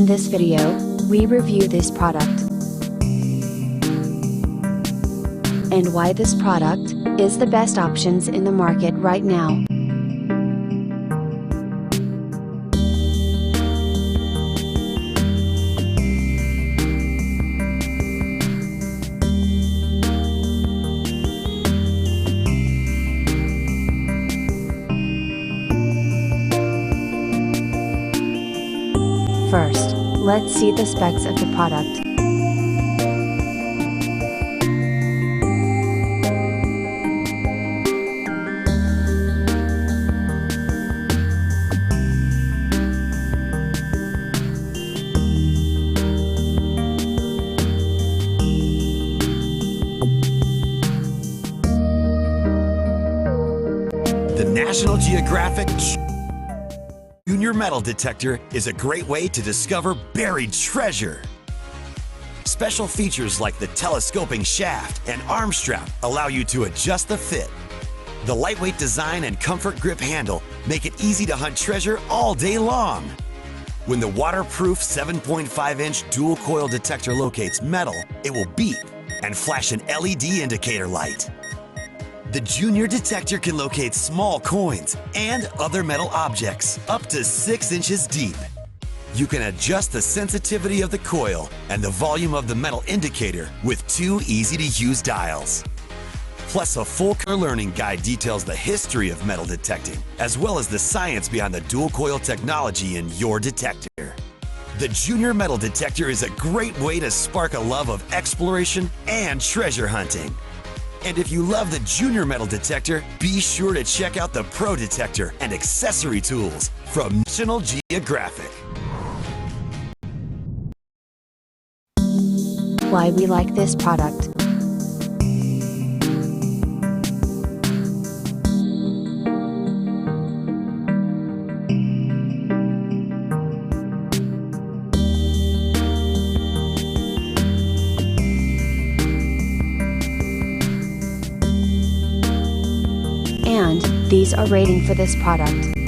this video, we review this product and why this product is the best options in the market right now. First, let's see the specs of the product. The National Geographic Junior Metal Detector is a great way to discover buried treasure. Special features like the telescoping shaft and arm strap allow you to adjust the fit. The lightweight design and comfort grip handle make it easy to hunt treasure all day long. When the waterproof 7.5-inch dual coil detector locates metal, it will beep and flash an LED indicator light. The Junior Detector can locate small coins and other metal objects up to 6 inches deep. You can adjust the sensitivity of the coil and the volume of the metal indicator with 2 easy-to-use dials. Plus, a full learning guide details the history of metal detecting, as well as the science behind the dual coil technology in your detector. The Junior Metal Detector is a great way to spark a love of exploration and treasure hunting. And if you love the Junior Metal Detector, be sure to check out the Pro Detector and accessory tools from National Geographic. Why we like this product. And these are rating for this product.